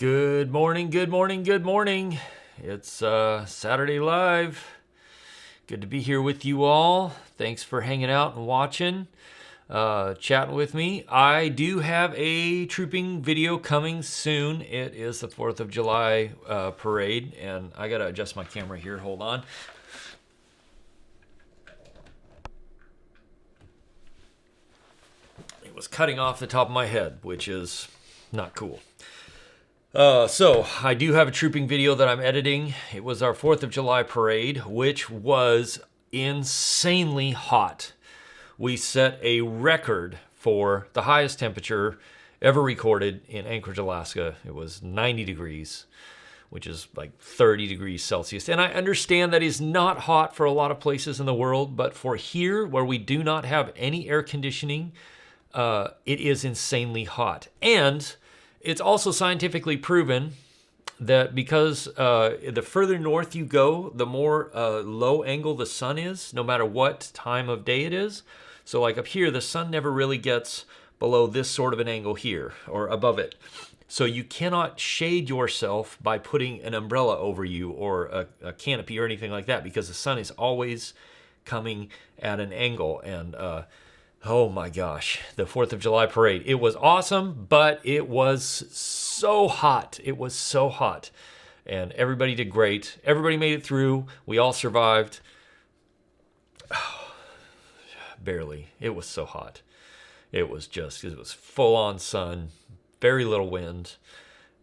Good morning, good morning, good morning. It's Saturday Live. Good to be here with you all. Thanks for hanging out and watching, chatting with me. I do have a trooping video coming soon. It is the 4th of July parade, and I gotta adjust my camera here. Hold on. It was cutting off the top of my head, which is not cool. So I do have a trooping video that I'm editing. It was our 4th of July parade, which was insanely hot. We set a record for the highest temperature ever recorded in Anchorage, Alaska. It was 90 degrees, which is like 30 degrees Celsius. And I understand that is not hot for a lot of places in the world, but for here, where we do not have any air conditioning, it is insanely hot. And it's also scientifically proven that because the further north you go, the more low angle the sun is, no matter what time of day it is. So like up here, the sun never really gets below this sort of an angle here or above it. So you cannot shade yourself by putting an umbrella over you or a canopy or anything like that, because the sun is always coming at an angle. And oh my gosh, the 4th of July parade. It was awesome, but it was so hot. It was so hot. And everybody did great. Everybody made it through. We all survived. Barely. It was so hot. It was full on sun, very little wind,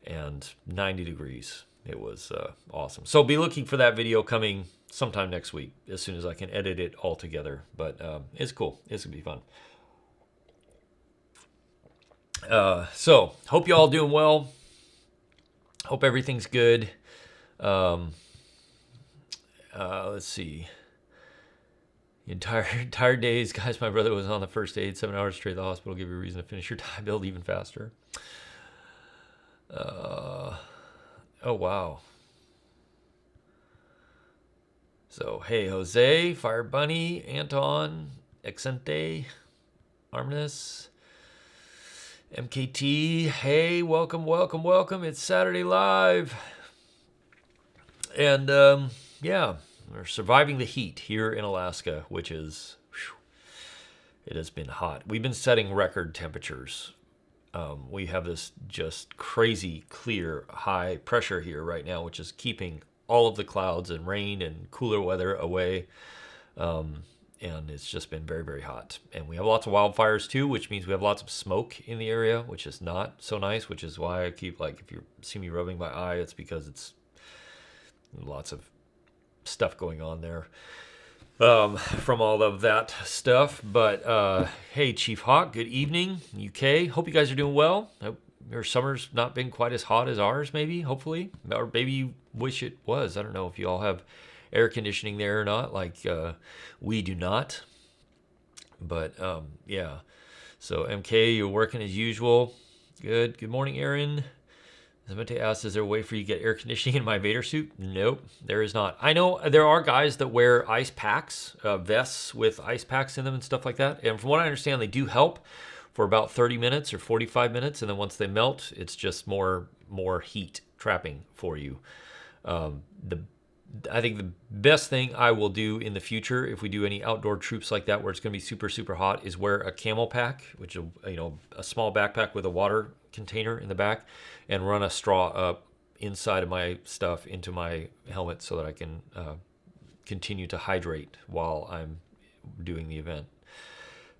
and 90 degrees. It was awesome. So be looking for that video coming sometime next week, as soon as I can edit it all together. But it's cool. It's gonna be fun. So hope you all doing well. Hope everything's good. Let's see. Entire days, guys. My brother was on the first aid, 7 hours straight at the hospital. Give you a reason to finish your time build even faster. Oh wow. So, hey, Jose, Fire Bunny, Anton, Exente, Arminus, MKT, hey, welcome, welcome, welcome. It's Saturday Live. And, yeah, we're surviving the heat here in Alaska, which is, it has been hot. We've been setting record temperatures. We have this just crazy, clear, high pressure here right now, which is keeping all of the clouds and rain and cooler weather away. And it's just been very, very hot. And we have lots of wildfires too, which means we have lots of smoke in the area, which is not so nice, which is why I keep, like, if you see me rubbing my eye, it's because it's lots of stuff going on there from all of that stuff. But hey, Chief Hawk, good evening, UK. Hope you guys are doing well. Your summer's not been quite as hot as ours, maybe, hopefully. Or maybe you wish it was. I don't know if you all have air conditioning there or not, like we do not. But yeah. So MK, you're working as usual. Good. Good morning, Aaron. Zamete asked, is there a way for you to get air conditioning in my Vader suit? Nope, there is not. I know there are guys that wear ice packs, vests with ice packs in them and stuff like that. And from what I understand, they do help for about 30 minutes or 45 minutes, and then once they melt, it's just more heat trapping for you. I think the best thing I will do in the future, if we do any outdoor troops like that where it's going to be super, super hot, is wear a camel pack, which is, a small backpack with a water container in the back, and run a straw up inside of my stuff into my helmet so that I can continue to hydrate while I'm doing the event.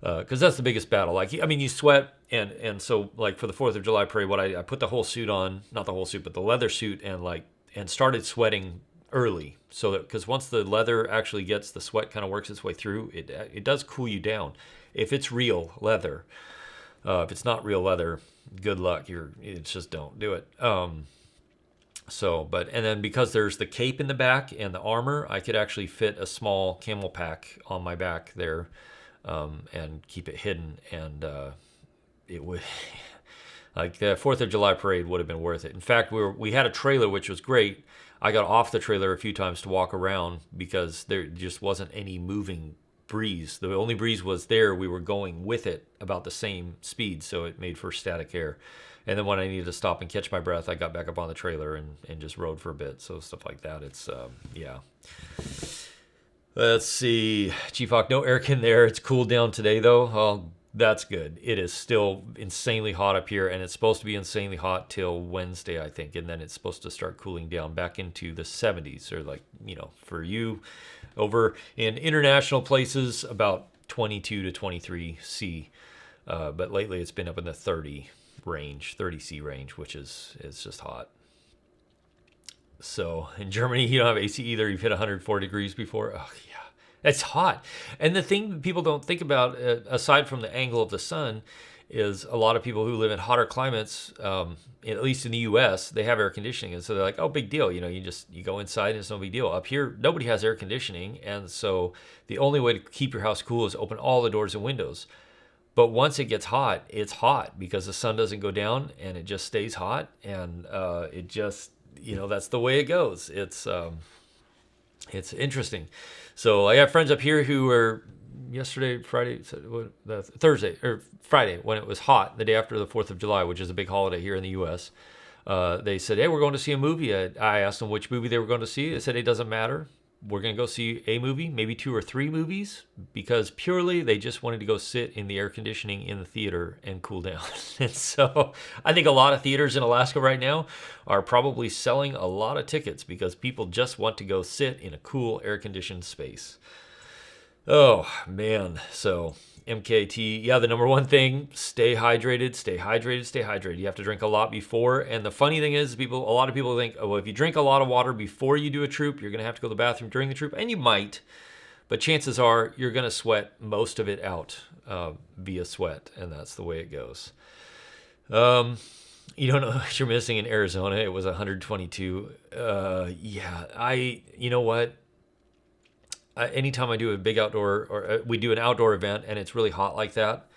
Because that's the biggest battle. Like, I mean, you sweat, and so, like, for the 4th of July parade, I put the whole suit on, not the whole suit, but the leather suit, and started sweating early, so that, because once the leather actually gets, the sweat kind of works its way through, it does cool you down. If it's real leather. If it's not real leather, good luck. It's just, don't do it. And then because there's the cape in the back and the armor, I could actually fit a small camel pack on my back there. And keep it hidden, and it would, like, the 4th of July parade would have been worth it. In fact, we had a trailer, which was great. I got off the trailer a few times to walk around because there just wasn't any moving breeze. The only breeze was there. We were going with it about the same speed, so it made for static air. And then when I needed to stop and catch my breath, I got back up on the trailer and just rode for a bit. So stuff like that. It's, yeah. Let's see. Chief Hawk, no aircon there. It's cooled down today, though. Oh, that's good. It is still insanely hot up here, and it's supposed to be insanely hot till Wednesday, I think. And then it's supposed to start cooling down back into the 70s, or like, for you over in international places, about 22 to 23 C. But lately it's been up in the 30 C range, which is just hot. So in Germany, you don't have AC either. You've hit 104 degrees before. Oh, yeah. It's hot. And the thing people don't think about, aside from the angle of the sun, is a lot of people who live in hotter climates, at least in the U.S., they have air conditioning. And so they're like, oh, big deal. You go inside and it's no big deal. Up here, nobody has air conditioning. And so the only way to keep your house cool is open all the doors and windows. But once it gets hot, it's hot because the sun doesn't go down and it just stays hot. And it just, that's the way it goes. It's interesting. So I have friends up here who were Thursday or Friday when it was hot, the day after the 4th of July, which is a big holiday here in the U.S. They said, hey, we're going to see a movie. I asked them which movie they were going to see. They said it doesn't matter. We're going to go see a movie, maybe 2 or 3 movies, because purely they just wanted to go sit in the air conditioning in the theater and cool down. And so I think a lot of theaters in Alaska right now are probably selling a lot of tickets because people just want to go sit in a cool air-conditioned space. Oh, man. So MKT, yeah, the number one thing, stay hydrated, stay hydrated, stay hydrated. You have to drink a lot before. And the funny thing is, a lot of people think, oh, well, if you drink a lot of water before you do a troop, you're going to have to go to the bathroom during the troop. And you might, but chances are you're going to sweat most of it out via sweat. And that's the way it goes. You don't know what you're missing in Arizona. It was 122. Yeah, you know what? Anytime I do a big outdoor, or we do an outdoor event and it's really hot like that,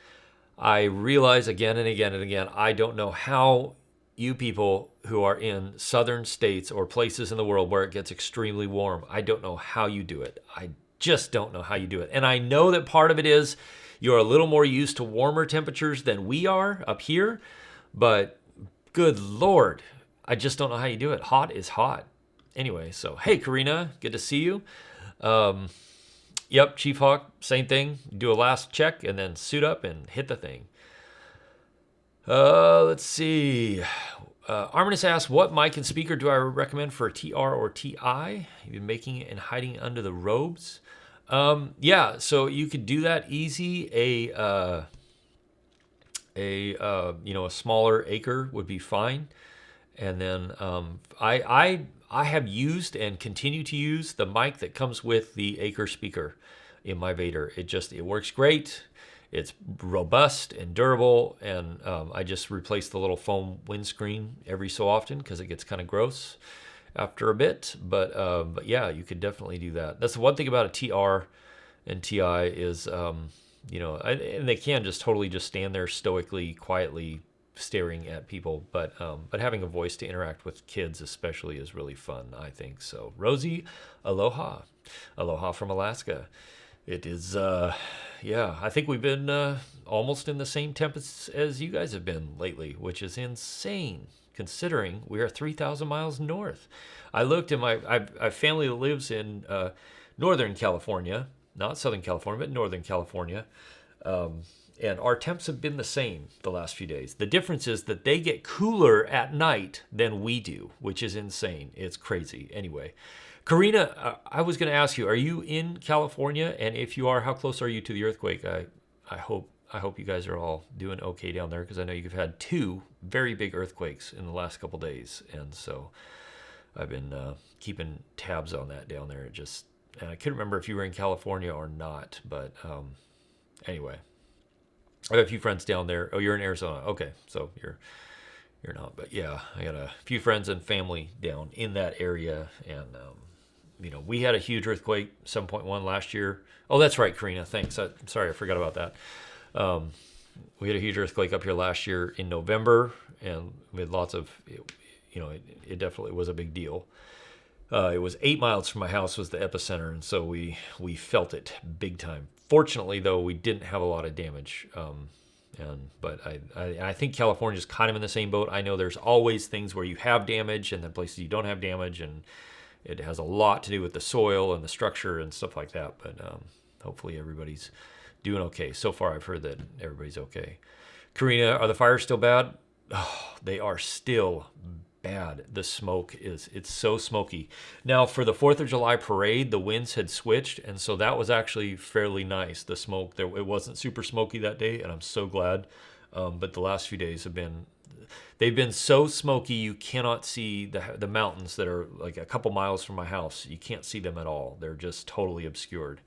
I realize again and again and again, I don't know how you people who are in southern states or places in the world where it gets extremely warm, I don't know how you do it. I just don't know how you do it. And I know that part of it is you're a little more used to warmer temperatures than we are up here, but good Lord, I just don't know how you do it. Hot is hot. Anyway, so hey, Karina, good to see you. Yep, Chief Hawk, same thing. Do a last check and then suit up and hit the thing. Let's see. Arminus asks, what mic and speaker do I recommend for a TR or TI? You've been making it and hiding under the robes. Yeah, so you could do that easy. A smaller acre would be fine. And then I have used and continue to use the mic that comes with the Acre speaker in my Vader. It works great. It's robust and durable, and I just replace the little foam windscreen every so often because it gets kind of gross after a bit. But yeah, you could definitely do that. That's the one thing about a TR and TI is, and they can just totally just stand there stoically, quietly staring at people, but having a voice to interact with kids especially is really fun, I think. So Rosie, aloha from Alaska. It is I think we've been almost in the same temps as you guys have been lately, which is insane considering we are 3,000 miles north. I looked at I have family that lives in Northern California, not Southern California, but Northern California. And our temps have been the same the last few days. The difference is that they get cooler at night than we do, which is insane. It's crazy. Anyway, Karina, I was going to ask you, are you in California? And if you are, how close are you to the earthquake? I hope you guys are all doing okay down there, because I know you've had 2 very big earthquakes in the last couple days. And so I've been keeping tabs on that down there. And I couldn't remember if you were in California or not, but anyway. I have a few friends down there. Oh, you're in Arizona. Okay, so you're not. But yeah, I got a few friends and family down in that area, and we had a huge earthquake, 7.1 last year. Oh, that's right, Karina. Thanks. Sorry, I forgot about that. We had a huge earthquake up here last year in November, and we had lots of. It definitely was a big deal. It was 8 miles from my house was the epicenter, and so we felt it big time. Fortunately, though, we didn't have a lot of damage. But I think California's kind of in the same boat. I know there's always things where you have damage and then places you don't have damage, and it has a lot to do with the soil and the structure and stuff like that. But hopefully everybody's doing okay. So far, I've heard that everybody's okay. Karina, are the fires still bad? Oh, they are still bad. The smoke it's so smoky. Now, for the 4th of July parade, the winds had switched, and so that was actually fairly nice. The smoke, it wasn't super smoky that day, and I'm so glad. But the last few days they've been so smoky you cannot see the mountains that are like a couple miles from my house. You can't see them at all. They're just totally obscured.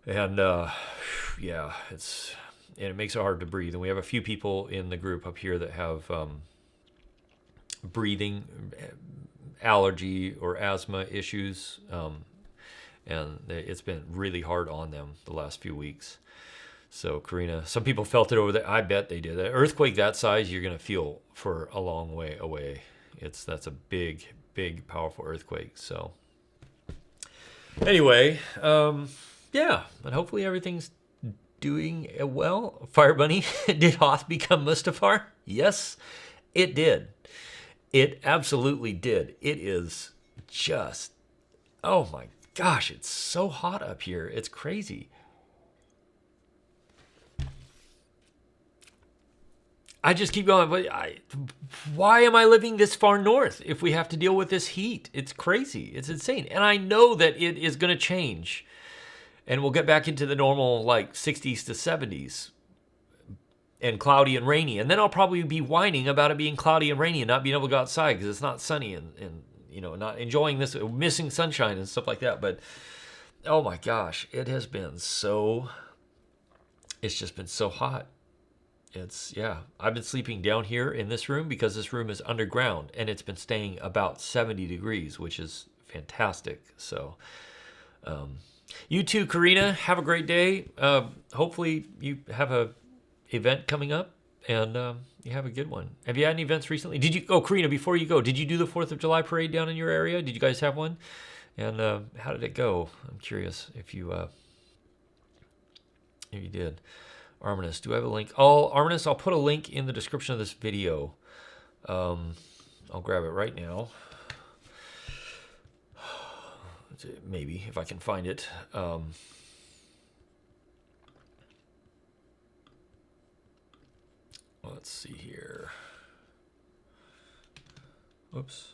And yeah, it makes it hard to breathe. And we have a few people in the group up here that have breathing allergy or asthma issues, and it's been really hard on them the last few weeks. So Karina, some people felt it over there. I bet they did. An earthquake that size, you're going to feel for a long way away. That's a big, powerful earthquake. So anyway, yeah, but hopefully everything's doing well. Fire Bunny, did Hoth become Mustafar? Yes, it did. It absolutely did. It is just, oh my gosh, it's so hot up here. It's crazy. I just keep going, but why am I living this far north if we have to deal with this heat? It's crazy. It's insane. And I know that it is going to change. And we'll get back into the normal, like, 60s to 70s. And cloudy and rainy. And then I'll probably be whining about it being cloudy and rainy and not being able to go outside because it's not sunny and not enjoying this, missing sunshine and stuff like that. But, oh my gosh, it's just been so hot. I've been sleeping down here in this room because this room is underground and it's been staying about 70 degrees, which is fantastic. So, you too, Karina, have a great day. Hopefully you have a event coming up and you have a good one. Have you had any events recently? Karina, before you go, did you do the 4th of July parade down in your area? Did you guys have one? And how did it go? I'm curious if you did. Arminus, do I have a link? Arminus, I'll put a link in the description of this video. I'll grab it right now. Maybe, if I can find it. Let's see here. Oops.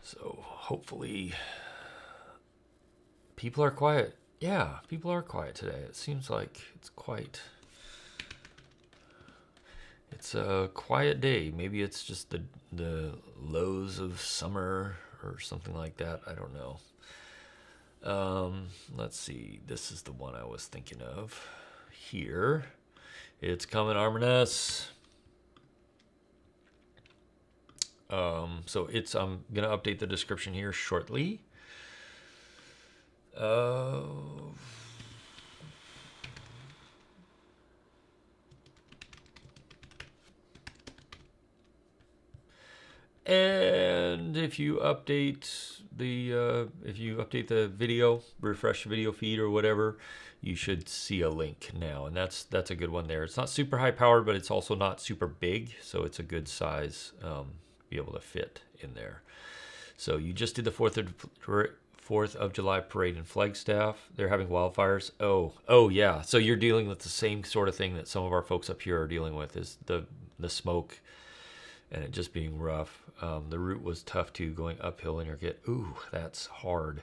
So, hopefully, people are quiet. Yeah, people are quiet today. It seems like it's a quiet day. Maybe it's just the lows of summer or something like that. I don't know. Let's see. This is the one I was thinking of here. It's coming, Arminus. So I'm gonna update the description here shortly. And if you update the video, refresh the video feed or whatever, you should see a link now, and that's a good one there. It's not super high powered, but it's also not super big, so it's a good size, be able to fit in there. So you just did the 4th of July parade in Flagstaff. They're having wildfires. Oh yeah. So you're dealing with the same sort of thing that some of our folks up here are dealing with, is the smoke and it just being rough. The route was tough too, going uphill in your get. Ooh, that's hard.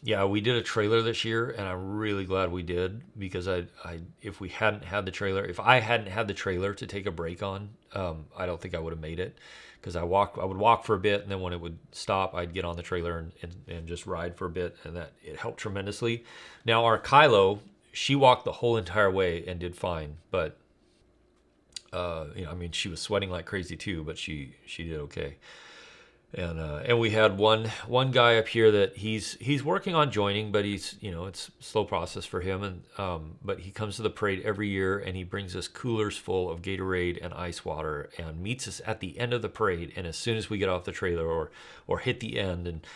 Yeah, we did a trailer this year, and I'm really glad we did, because if I hadn't had the trailer to take a break on, I don't think I would have made it. Because I would walk for a bit, and then when it would stop, I'd get on the trailer and just ride for a bit, and that it helped tremendously. Now our Kylo, she walked the whole entire way and did fine, but she was sweating like crazy too, but she did okay. And we had one guy up here that he's working on joining, but it's a slow process for him. And but he comes to the parade every year, and he brings us coolers full of Gatorade and ice water, and meets us at the end of the parade. And as soon as we get off the trailer or hit the end and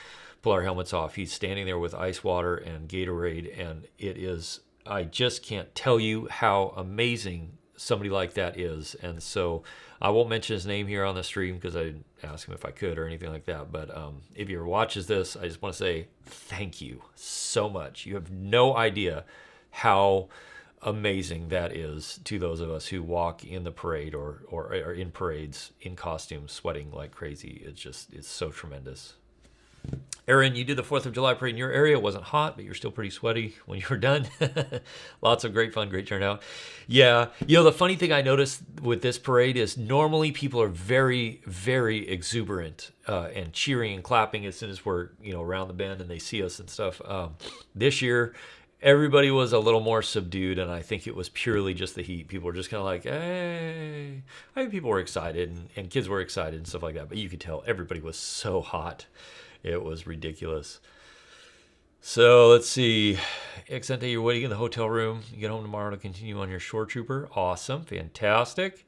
pull our helmets off, he's standing there with ice water and Gatorade, and it is I just can't tell you how amazing somebody like that is. And so I won't mention his name here on the stream because I didn't ask him if I could or anything like that. But if he ever watches this, I just want to say thank you so much. You have no idea how amazing that is to those of us who walk in the parade or in parades in costume, sweating like crazy. It's so tremendous. Aaron, you did the 4th of July parade in your area. It wasn't hot, but you're still pretty sweaty when you were done. Lots of great fun, great turnout. Yeah, the funny thing I noticed with this parade is normally people are very, very exuberant and cheering and clapping as soon as we're around the bend and they see us and stuff. This year, everybody was a little more subdued, and I think it was purely just the heat. People were just kind of like, hey. I think people were excited, and kids were excited and stuff like that, but you could tell everybody was so hot. It was ridiculous. So let's see. Exente, you're waiting in the hotel room. You get home tomorrow to continue on your shore trooper. Awesome. Fantastic.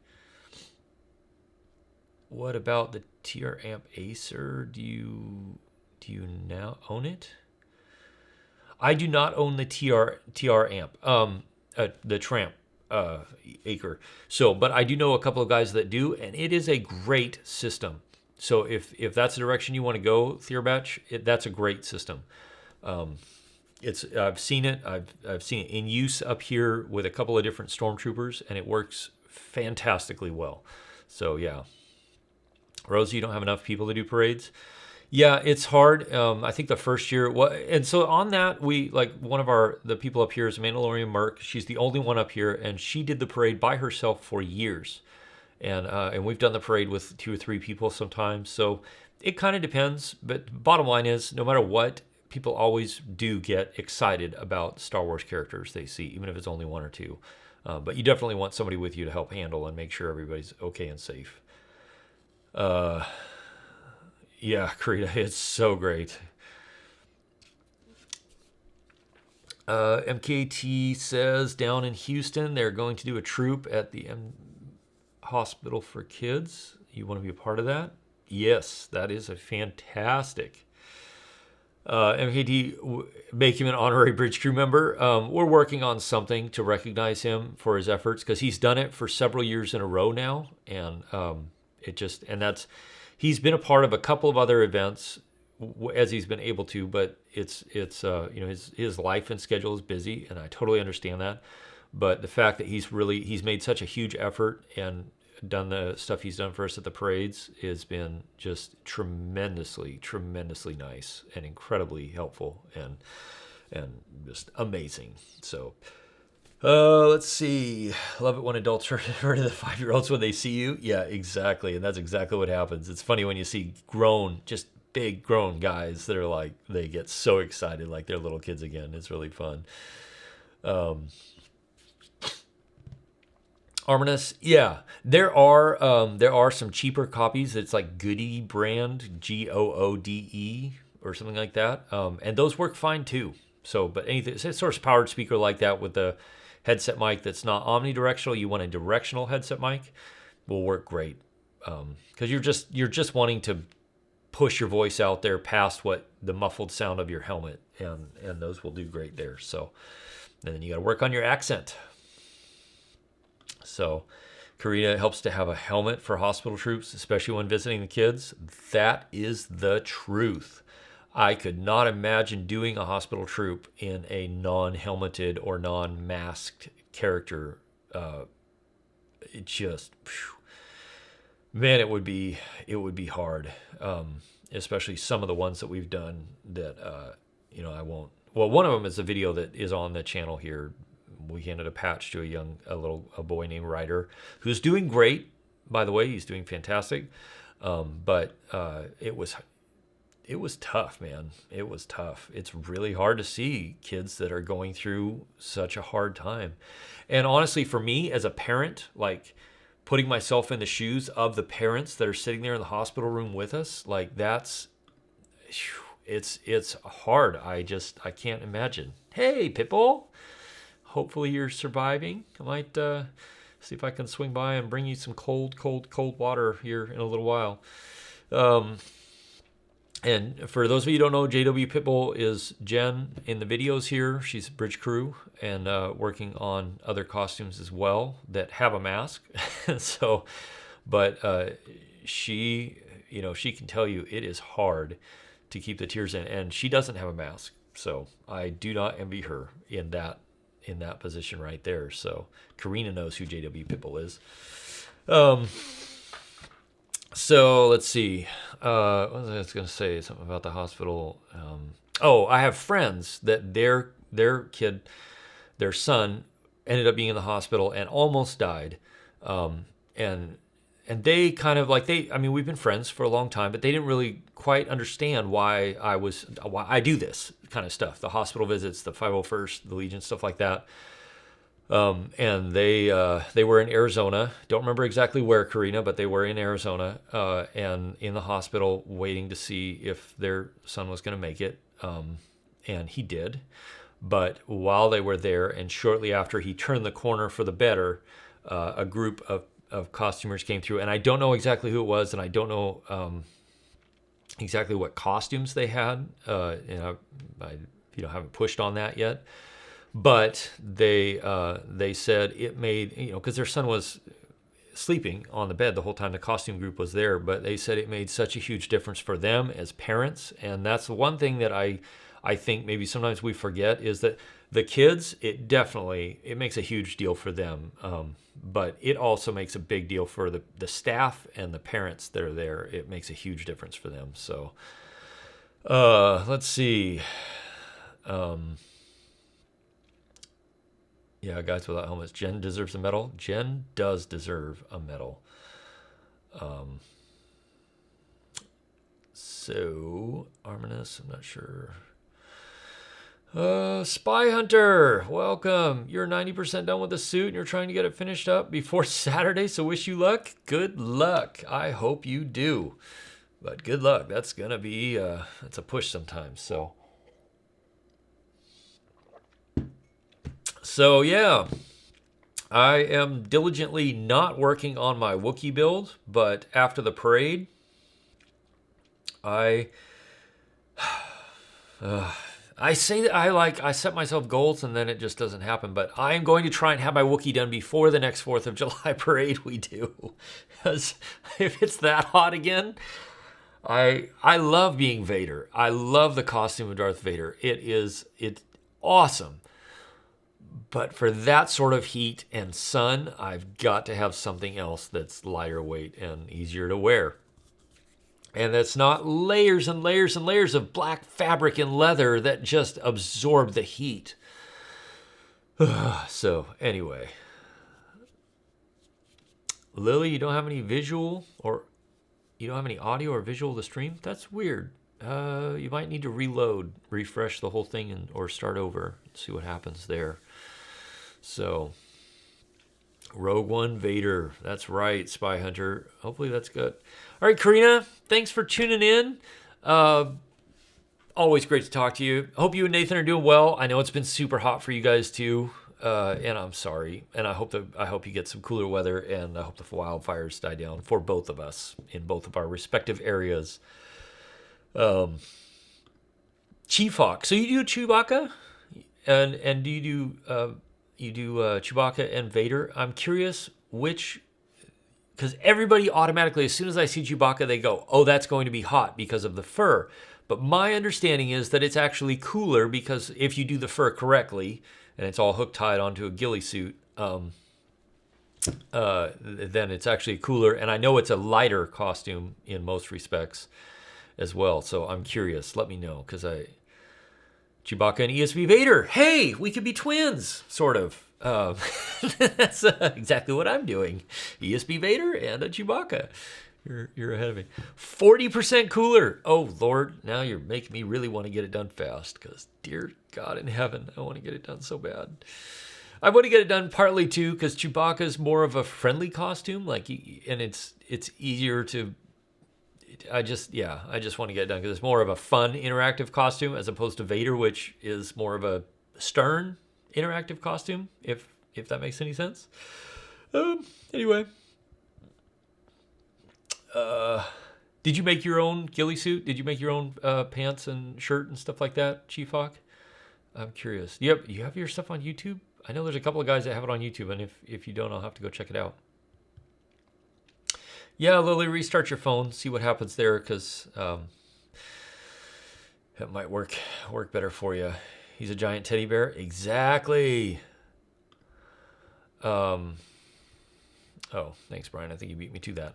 What about the TR Amp Acer? Do you now own it? I do not own the TR Amp. The Tramp Acre. So, but I do know a couple of guys that do, and it is a great system. So if that's the direction you want to go, Theorbatch, that's a great system. I've seen it. I've seen it in use up here with a couple of different stormtroopers, and it works fantastically well. So yeah, Rosie, you don't have enough people to do parades. Yeah, it's hard. I think the first year, and so on that, we one of the people up here is Mandalorian Merc. She's the only one up here, and she did the parade by herself for years. And we've done the parade with 2 or 3 people sometimes. So it kind of depends. But bottom line is, no matter what, people always do get excited about Star Wars characters they see, even if it's only 1 or 2. But you definitely want somebody with you to help handle and make sure everybody's okay and safe. Yeah, Karita, it's so great. MKT says down in Houston, they're going to do a troop at the Hospital for Kids. You want to be a part of that? Yes, that is a fantastic. MKD, make him an honorary bridge crew member. We're working on something to recognize him for his efforts because he's done it for several years in a row now, and he's been a part of a couple of other events as he's been able to, but it's his life and schedule is busy, and I totally understand that. But the fact that he's made such a huge effort and done the stuff he's done for us at the parades has been just tremendously, tremendously nice and incredibly helpful and just amazing. So let's see. Love it when adults refer to the 5-year-olds when they see you. Yeah, exactly. And that's exactly what happens. It's funny when you see just big grown guys that are like, they get so excited like they're little kids again. It's really fun. Arminus, yeah, there are some cheaper copies. It's like Goody brand, Goode or something like that, and those work fine too. So, but anything, it's sort of powered speaker like that with the headset mic that's not omnidirectional. You want a directional headset mic, will work great because you're just wanting to push your voice out there past what the muffled sound of your helmet, and those will do great there. So, and then you got to work on your accent. So, Karina, helps to have a helmet for hospital troops, especially when visiting the kids. That is the truth. I could not imagine doing a hospital troop in a non-helmeted or non-masked character. It just, man, it would be hard. Especially some of the ones that we've done that, I won't. Well, one of them is a video that is on the channel here. We handed a patch to a boy named Ryder, who's doing great, by the way. He's doing fantastic. But it was tough, man. It was tough. It's really hard to see kids that are going through such a hard time. And honestly, for me as a parent, like putting myself in the shoes of the parents that are sitting there in the hospital room with us, like it's hard. I can't imagine. Hey, Pitbull. Hopefully you're surviving. I might see if I can swing by and bring you some cold water here in a little while. And for those of you who don't know, JW Pitbull is Jen in the videos here. She's bridge crew and working on other costumes as well that have a mask. So, but she, she can tell you it is hard to keep the tears in, and she doesn't have a mask. So I do not envy her in that position right there. So Karina knows who JW Pitbull is. So let's see. What was I going to say? Something about the hospital. I have friends that their kid, their son, ended up being in the hospital and almost died. And they kind of like we've been friends for a long time, but they didn't really quite understand why I do this kind of stuff. The hospital visits, the 501st, the Legion, stuff like that. And they were in Arizona. Don't remember exactly where, Karina, but they were in Arizona and in the hospital waiting to see if their son was going to make it. And he did. But while they were there, and shortly after he turned the corner for the better, a group of costumers came through. And I don't know exactly who it was, and I don't know exactly what costumes they had. I haven't pushed on that yet. But they said it made, because their son was sleeping on the bed the whole time the costume group was there, but they said it made such a huge difference for them as parents. And that's the one thing that I think maybe sometimes we forget is that the kids, it makes a huge deal for them. But it also makes a big deal for the staff and the parents that are there. It makes a huge difference for them. So let's see. Yeah, guys without helmets. Jen deserves a medal. Jen does deserve a medal. So, Arminus, I'm not sure. Spy Hunter, welcome. You're 90% done with the suit and you're trying to get it finished up before Saturday, so wish you luck. Good luck. I hope you do. But good luck. That's going to be, that's a push sometimes, so. So yeah, I am diligently not working on my Wookiee build, but after the parade, I say that I set myself goals and then it just doesn't happen. But I am going to try and have my Wookiee done before the next 4th of July parade we do, because if it's that hot again, I love being Vader. I love the costume of Darth Vader. It's awesome. But for that sort of heat and sun, I've got to have something else that's lighter weight and easier to wear. And that's not layers and layers and layers of black fabric and leather that just absorb the heat. So, anyway. Lily, you don't have any visual or you don't have any audio or visual of the stream? That's weird. You might need to refresh the whole thing or start over, see what happens there. So, Rogue One Vader. That's right, Spy Hunter. Hopefully that's good. All right, Karina, thanks for tuning in. Always great to talk to you. Hope you and Nathan are doing well. I know it's been super hot for you guys too, and I'm sorry. And I hope you get some cooler weather, and I hope the wildfires die down for both of us in both of our respective areas. Chief Hawk. So you do Chewbacca, and do you do? You do Chewbacca and Vader. I'm curious which, because everybody automatically, as soon as I see Chewbacca, they go, oh, that's going to be hot because of the fur. But my understanding is that it's actually cooler because if you do the fur correctly, and it's all hook tied onto a ghillie suit, then it's actually cooler. And I know it's a lighter costume in most respects as well. So I'm curious. Let me know, because Chewbacca and ESB Vader. Hey, we could be twins, sort of. That's exactly what I'm doing. ESB Vader and a Chewbacca. You're ahead of me. 40% cooler. Oh, Lord. Now you're making me really want to get it done fast, because dear God in heaven, I want to get it done so bad. I want to get it done partly, too, because Chewbacca is more of a friendly costume, and it's easier to... I just want to get it done because it's more of a fun interactive costume as opposed to Vader, which is more of a stern interactive costume, if that makes any sense. Anyway. Did you make your own ghillie suit? Did you make your own pants and shirt and stuff like that, Chief Hawk? I'm curious. Yep, you have your stuff on YouTube? I know there's a couple of guys that have it on YouTube, and if you don't, I'll have to go check it out. Yeah, Lily, restart your phone, see what happens there, because it might work better for you. He's a giant teddy bear? Exactly. Oh, thanks, Brian. I think you beat me to that.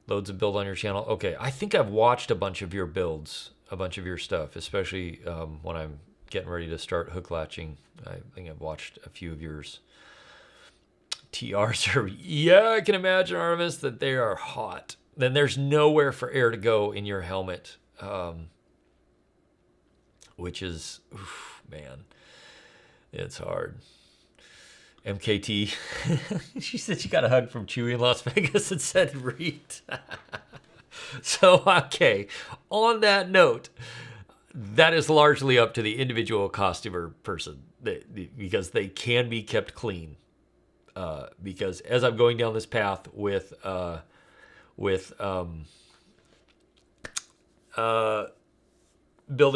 Loads of build on your channel. Okay, I think I've watched a bunch of your builds, a bunch of your stuff, especially when I'm getting ready to start hook latching. I think I've watched a few of yours. TRs are, yeah, I can imagine, Artemis, that they are hot. Then there's nowhere for air to go in your helmet, which is, oof, man, it's hard. MKT, she said she got a hug from Chewy in Las Vegas and said read. So, okay, on that note, that is largely up to the individual costumer person because they can be kept clean. Because as I'm going down this path with building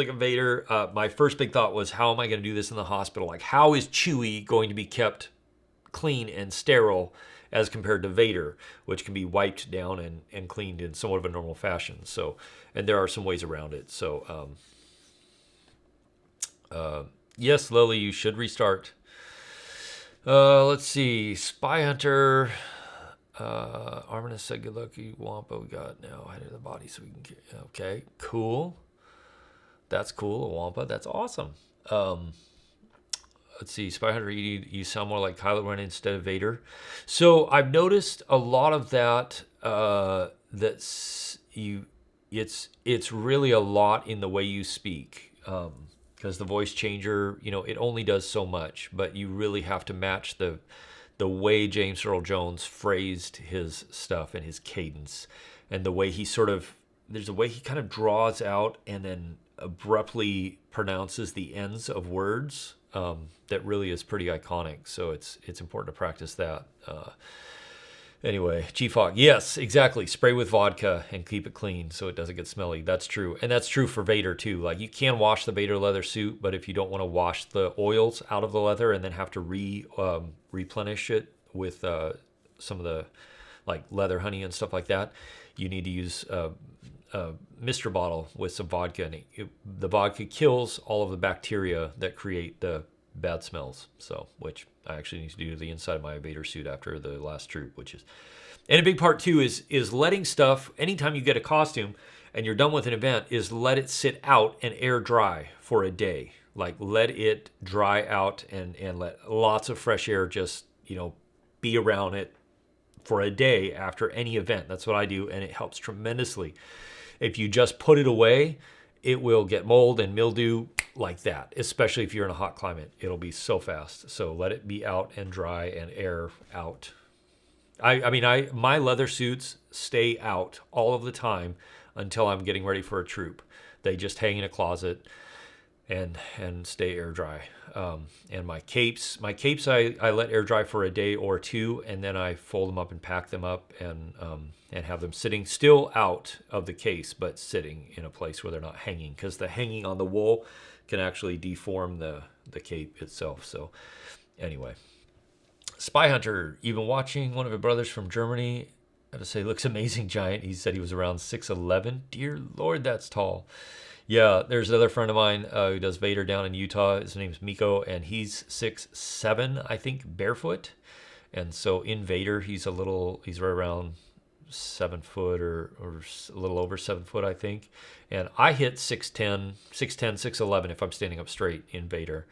a Vader, my first big thought was, how am I going to do this in the hospital? Like, how is Chewie going to be kept clean and sterile as compared to Vader, which can be wiped down and cleaned in somewhat of a normal fashion? So, and there are some ways around it. So, yes, Lily, you should restart. Let's see. Spy Hunter. Arminus said, good luck, you Wampa. We got now head of the body so we can. Okay, cool. That's cool, a Wampa. That's awesome. Let's see. Spy Hunter, you sound more like Kylo Ren instead of Vader. So I've noticed a lot of that. It's really a lot in the way you speak. Because the voice changer, it only does so much, but you really have to match the way James Earl Jones phrased his stuff and his cadence, and the way there's a way he kind of draws out and then abruptly pronounces the ends of words that really is pretty iconic. So it's important to practice that. Anyway, Chief Hawk, yes, exactly. Spray with vodka and keep it clean so it doesn't get smelly. That's true. And that's true for Vader, too. Like, you can wash the Vader leather suit, but if you don't want to wash the oils out of the leather and then have to replenish it with some of the, like, leather honey and stuff like that, you need to use a Mr. bottle with some vodka. And the vodka kills all of the bacteria that create the bad smells, which I actually need to do to the inside of my Vader suit after the last troop, and a big part too is letting stuff, anytime you get a costume and you're done with an event, is let it sit out and air dry for a day. Like, let it dry out and let lots of fresh air just, be around it for a day after any event. That's what I do, and it helps tremendously. If you just put it away, it will get mold and mildew like that, especially if you're in a hot climate. It'll be so fast. So let it be out and dry and air out. My leather suits stay out all of the time until I'm getting ready for a troop. They just hang in a closet and stay air dry. And my capes I let air dry for a day or two, and then I fold them up and pack them up and have them sitting still out of the case, but sitting in a place where they're not hanging, because the hanging on the wool can actually deform the cape itself. So anyway, Spy Hunter, you've been watching one of your brothers from Germany. I have to say, looks amazing, giant. He said he was around 6'11". Dear Lord, that's tall. Yeah, there's another friend of mine who does Vader down in Utah. His name's Miko, and he's 6'7", I think, barefoot. And so in Vader, he's right around 7 foot or a little over 7 foot, I think. And I hit 6'10", 6'11" if I'm standing up straight in Vader.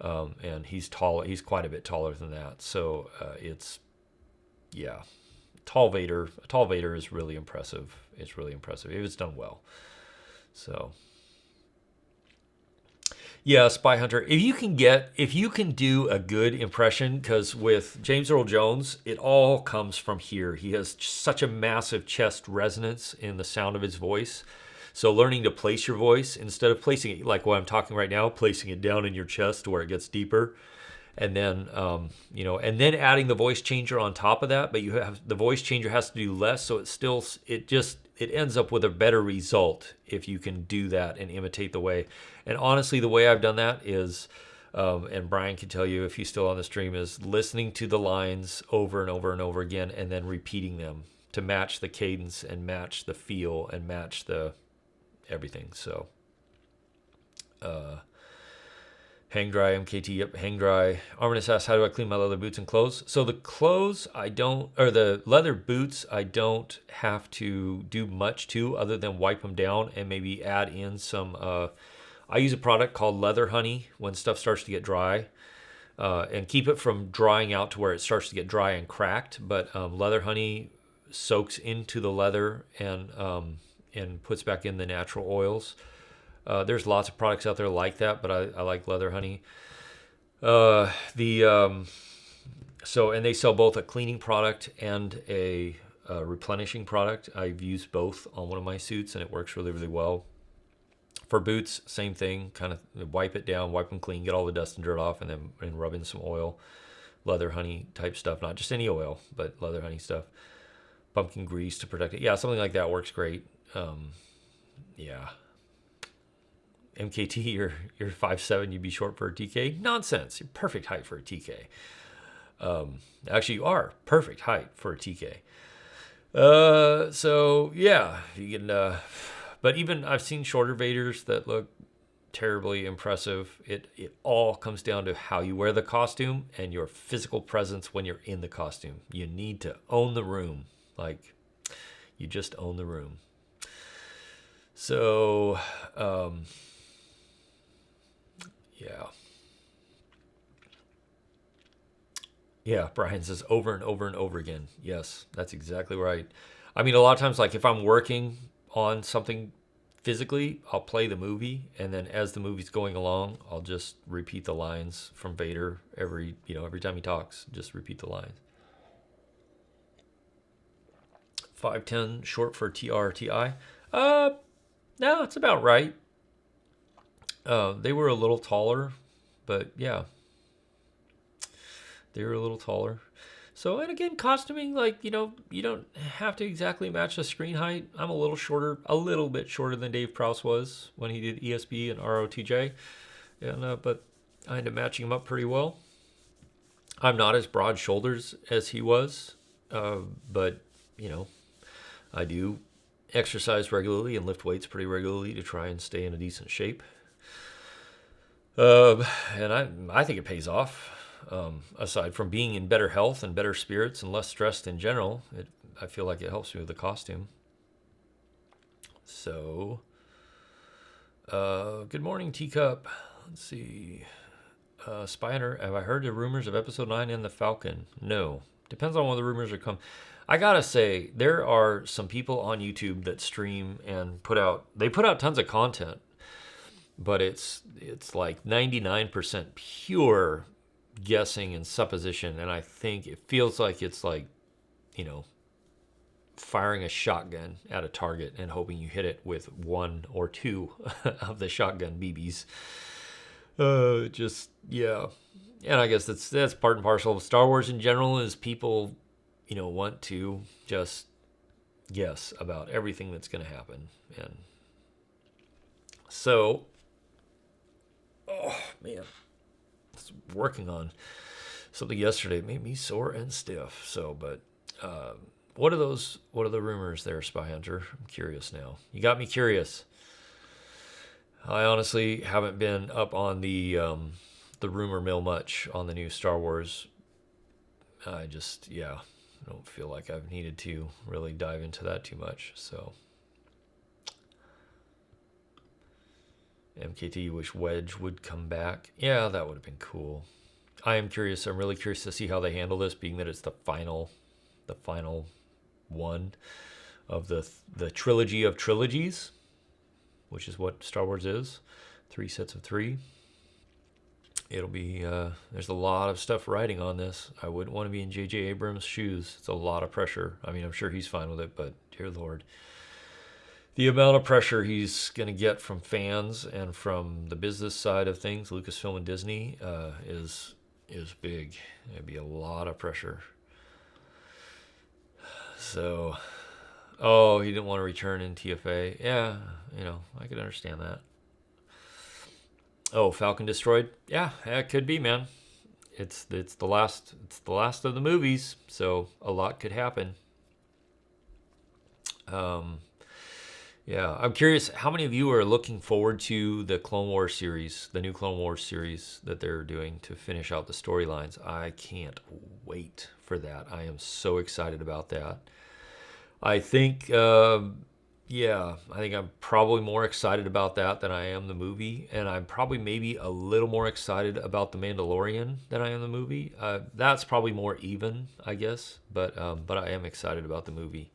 And he's tall. He's quite a bit taller than that. So tall Vader. A tall Vader is really impressive. It's really impressive if it's done well. So yeah, Spy Hunter. If you can do a good impression, because with James Earl Jones, it all comes from here. He has such a massive chest resonance in the sound of his voice. So learning to place your voice, instead of placing it like what I'm talking right now, placing it down in your chest to where it gets deeper, and then and then adding the voice changer on top of that. But the voice changer has to do less, so it it ends up with a better result if you can do that and imitate the way. And honestly, the way I've done that is, and Brian can tell you if he's still on the stream, is listening to the lines over and over and over again and then repeating them to match the cadence and match the feel and match the everything. So hang dry MKT, yep, hang dry. Arminus asks, how do I clean my leather boots and clothes? So the clothes the leather boots I don't have to do much to other than wipe them down and maybe add in some, I use a product called Leather Honey when stuff starts to get dry, and keep it from drying out to where it starts to get dry and cracked. But Leather Honey soaks into the leather and puts back in the natural oils. There's lots of products out there like that, but I like Leather Honey. And they sell both a cleaning product and a replenishing product. I've used both on one of my suits, and it works really, really well. For boots, same thing. Kind of wipe it down, wipe them clean, get all the dust and dirt off, and then rub in some oil, Leather Honey type stuff. Not just any oil, but Leather Honey stuff. Pumpkin grease to protect it. Yeah, something like that works great. Yeah. MKT, you're 5'7", you'd be short for a TK? Nonsense. You're perfect height for a TK. Actually, you are perfect height for a TK. So yeah, you can. But even I've seen shorter Vaders that look terribly impressive. It all comes down to how you wear the costume and your physical presence when you're in the costume. You need to own the room. Like, you just own the room. So, yeah. Yeah, Brian says over and over and over again. Yes, that's exactly right. I mean, a lot of times, like if I'm working on something physically, I'll play the movie, and then as the movie's going along, I'll just repeat the lines from Vader every time he talks. Just repeat the lines. 5'10", short for TRTI. No, it's about right. They were a little taller, but yeah, they were a little taller. So, and again, costuming, like, you don't have to exactly match the screen height. I'm a little bit shorter than Dave Prowse was when he did ESB and ROTJ, and but I ended up matching him up pretty well. I'm not as broad shoulders as he was, but I do exercise regularly and lift weights pretty regularly to try and stay in a decent shape. And I think it pays off. Aside from being in better health and better spirits and less stressed in general, I feel like it helps me with the costume. So, good morning, Teacup. Let's see. Spy Hunter, have I heard the rumors of Episode 9 and the Falcon? No. Depends on when the rumors are come. I gotta say, there are some people on YouTube that stream and put out tons of content, but it's like 99% pure guessing and supposition, and I think it feels like it's like, firing a shotgun at a target and hoping you hit it with one or two of the shotgun BBs. Yeah. And I guess that's part and parcel of Star Wars in general, is people, want to just guess about everything that's going to happen. And so, oh man, I was working on something yesterday. It made me sore and stiff. So, but what are the rumors there, Spy Hunter? I'm curious now. You got me curious. I honestly haven't been up on the rumor mill much on the new Star Wars. I don't feel like I've needed to really dive into that too much. So, MKT, wish Wedge would come back. Yeah, that would have been cool. I am curious. I'm really curious to see how they handle this, being that it's the final one of the trilogy of trilogies, which is what Star Wars is. 3 sets of 3. It'll be, there's a lot of stuff riding on this. I wouldn't want to be in J.J. Abrams' shoes. It's a lot of pressure. I mean, I'm sure he's fine with it, but dear Lord. The amount of pressure he's going to get from fans and from the business side of things, Lucasfilm and Disney, is big. It'd be a lot of pressure. So, Oh, he didn't want to return in TFA. Yeah, I could understand that. Oh, Falcon destroyed. Yeah, it could be, man. It's the last of the movies, so a lot could happen. Yeah, I'm curious how many of you are looking forward to the Clone Wars series, the new Clone Wars series that they're doing to finish out the storylines. I can't wait for that. I am so excited about that. I think, I think I'm probably more excited about that than I am the movie, and I'm probably maybe a little more excited about the Mandalorian than I am the movie. That's probably more even, I guess, but I am excited about the movie.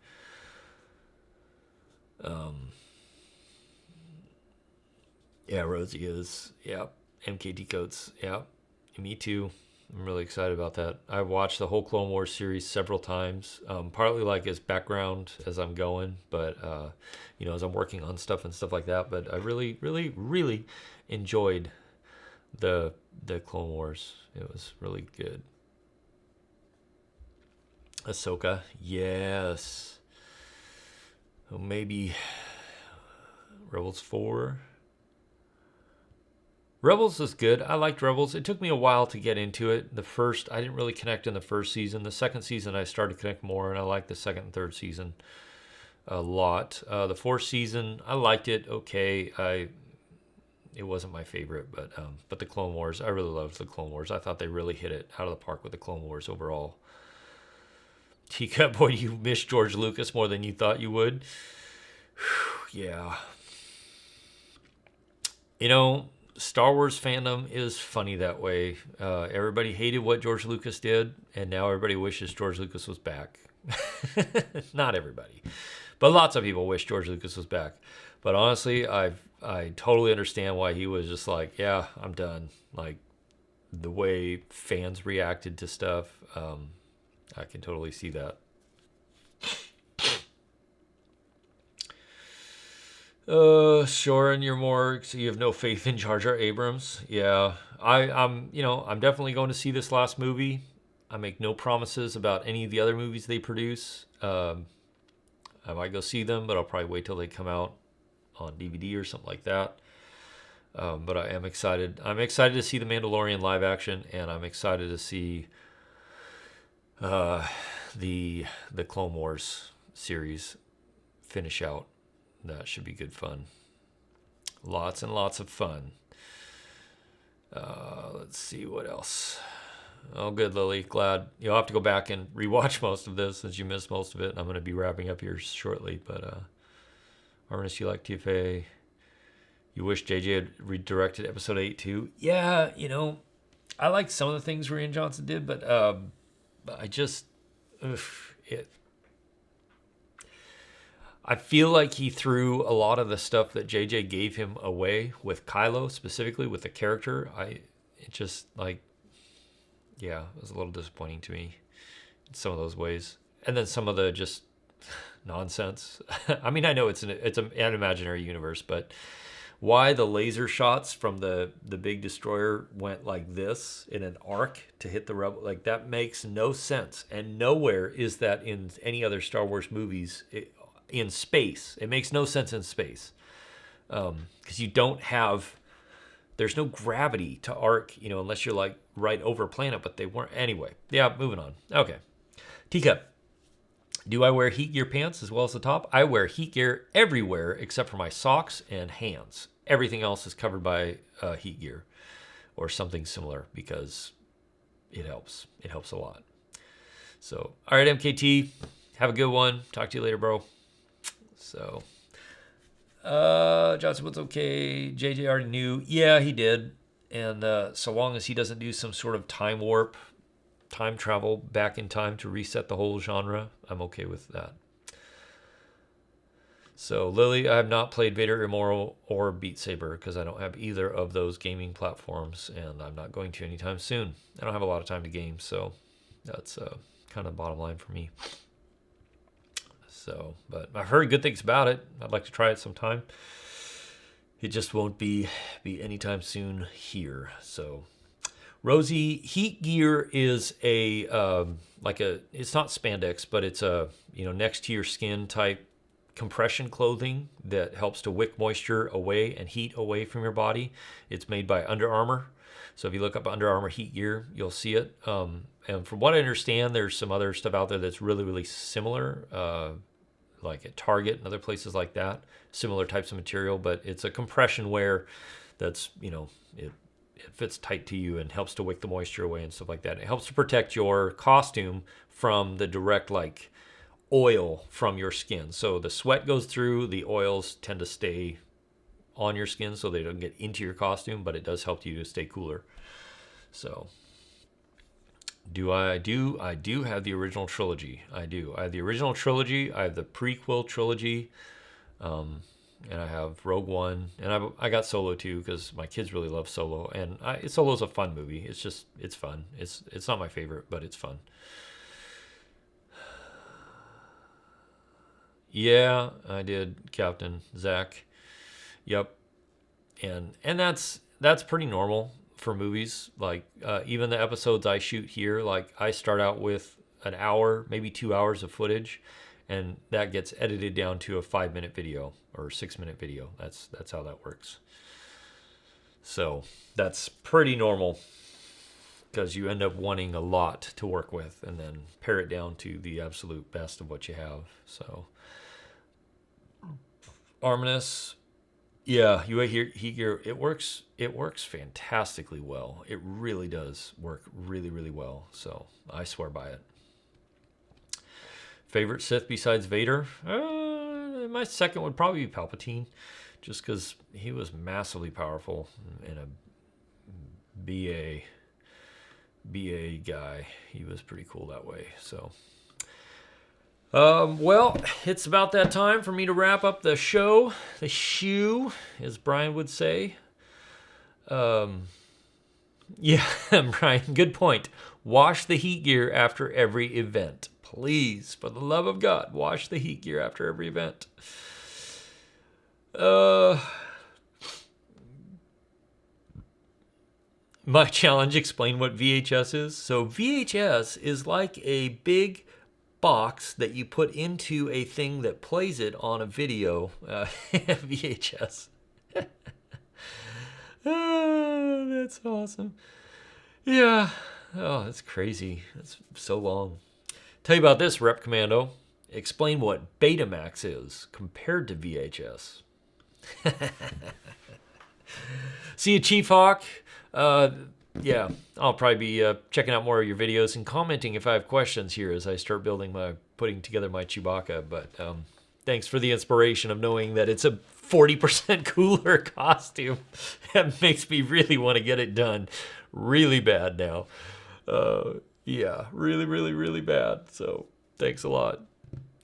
Yeah, Rosie is. Yeah, MKT Coates. Yeah, me too. I'm really excited about that. I've watched the whole Clone Wars series several times, partly like as background as I'm going, but as I'm working on stuff and stuff like that. But I really, really, really enjoyed the Clone Wars. It was really good. Ahsoka, yes. Oh, maybe Rebels 4. Rebels is good. I liked Rebels. It took me a while to get into it. I didn't really connect in the first season. The second season, I started to connect more, and I liked the second and third season a lot. The fourth season, I liked it. Okay, it wasn't my favorite, but the Clone Wars, I really loved the Clone Wars. I thought they really hit it out of the park with the Clone Wars overall. Teacup boy, you missed George Lucas more than you thought you would. Yeah. Star Wars fandom is funny that way. Everybody hated what George Lucas did, and now everybody wishes George Lucas was back. Not everybody, but lots of people wish George Lucas was back. But honestly, I totally understand why he was just like, yeah, I'm done. Like the way fans reacted to stuff, I can totally see that. Sure, and so you have no faith in Jar Jar Abrams. Yeah, I'm definitely going to see this last movie. I make no promises about any of the other movies they produce. I might go see them, but I'll probably wait till they come out on DVD or something like that. But I am excited. I'm excited to see The Mandalorian live action, and I'm excited to see the Clone Wars series finish out. That should be good fun. Lots and lots of fun. Let's see what else. Oh, good, Lily. Glad you'll have to go back and rewatch most of this since you missed most of it. I'm going to be wrapping up here shortly. But Arminus, you like TFA? You wish JJ had redirected episode 8 too? Yeah, I liked some of the things Rian Johnson did, but I just I feel like he threw a lot of the stuff that JJ gave him away with Kylo, specifically with the character. It was a little disappointing to me in some of those ways. And then some of the just nonsense. I mean, I know it's an imaginary universe, but why the laser shots from the big destroyer went like this in an arc to hit the rebel, like that makes no sense. And nowhere is that in any other Star Wars movies. In space, it makes no sense in space because there's no gravity to arc, unless you're like right over a planet, but they weren't anyway. Yeah, moving on. Okay, Teacup, do I wear heat gear pants as well as the top? I wear heat gear everywhere except for my socks and hands. Everything else is covered by heat gear or something similar because it helps a lot. So all right, MKT, have a good one. Talk to you later, bro. So, Johnson was okay. JJ already knew. Yeah, he did. And so long as he doesn't do some sort of time warp, time travel back in time to reset the whole genre, I'm okay with that. So, Lily, I have not played Vader Immortal or Beat Saber because I don't have either of those gaming platforms, and I'm not going to anytime soon. I don't have a lot of time to game, so that's kind of the bottom line for me. So, but I've heard good things about it. I'd like to try it sometime. It just won't be anytime soon here. So, Rosie, heat gear is it's not spandex, but it's a next to your skin type compression clothing that helps to wick moisture away and heat away from your body. It's made by Under Armour. So if you look up Under Armour heat gear, you'll see it. And from what I understand, there's some other stuff out there that's really, really similar, like at Target and other places like that. Similar types of material, but it's a compression wear that's, it fits tight to you and helps to wick the moisture away and stuff like that. It helps to protect your costume from the direct, like, oil from your skin. So the sweat goes through, the oils tend to stay on your skin so they don't get into your costume, but it does help you to stay cooler. So I do have the original trilogy. I do. I have the original trilogy. I have the prequel trilogy. And I have Rogue One. And I got Solo too because my kids really love Solo. And Solo's a fun movie. It's fun. It's not my favorite, but it's fun. Yeah, I did, Captain Zach. Yep. And that's pretty normal for movies. Like even the episodes I shoot here, like I start out with an hour, maybe 2 hours of footage, and that gets edited down to a 5-minute video or 6-minute video. That's how that works. So that's pretty normal because you end up wanting a lot to work with and then pare it down to the absolute best of what you have. So Arminus, yeah, you hear it works fantastically well. It really does work really, really well. So I swear by it. Favorite Sith besides Vader? My second would probably be Palpatine, just because he was massively powerful and a BA guy. He was pretty cool that way. So, well, it's about that time for me to wrap up the show. The shoe, as Brian would say. Yeah, Brian, good point. Wash the heat gear after every event. Please, for the love of God, wash the heat gear after every event. My challenge, explain what VHS is. So VHS is like a big box that you put into a thing that plays it on a video. VHS. Oh, that's awesome. Yeah. Oh, that's crazy. That's so long. Tell you about this, Rep Commando. Explain what Betamax is compared to VHS. See you, Chief Hawk. Yeah, I'll probably be checking out more of your videos and commenting if I have questions here as I start putting together my Chewbacca. But thanks for the inspiration of knowing that it's a 40% cooler costume. That makes me really want to get it done really bad now. Yeah, really, really, really bad. So thanks a lot.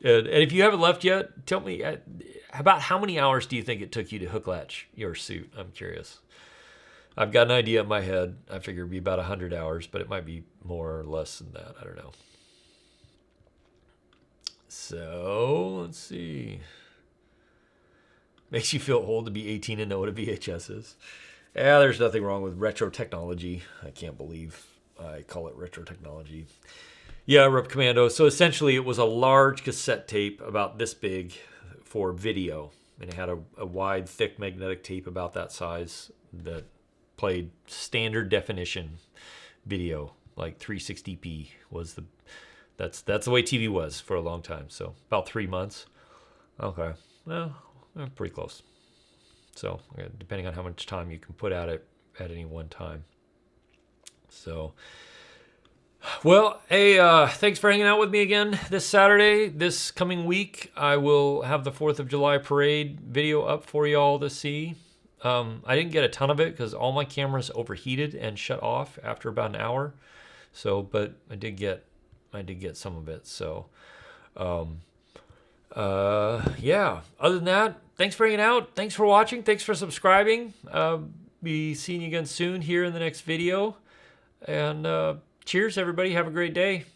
And if you haven't left yet, tell me about how many hours do you think it took you to hook latch your suit? I'm curious. I've got an idea in my head. I figure it'd be about 100 hours, but it might be more or less than that. I don't know. So let's see. Makes you feel old to be 18 and know what a VHS is. Yeah, there's nothing wrong with retro technology. I can't believe I call it retro technology. Yeah, Rep Commando. So essentially it was a large cassette tape about this big for video. And it had a wide, thick magnetic tape about that size that played standard definition video. Like 360p was that's the way TV was for a long time. So about 3 months. Okay. Well, pretty close. So depending on how much time you can put at it at any one time. So, well, hey, thanks for hanging out with me again this Saturday. This coming week, I will have the 4th of July parade video up for y'all to see. I didn't get a ton of it because all my cameras overheated and shut off after about an hour. So, but I did get some of it. So, yeah, other than that, thanks for hanging out. Thanks for watching. Thanks for subscribing. Be seeing you again soon here in the next video. And cheers, everybody. Have a great day.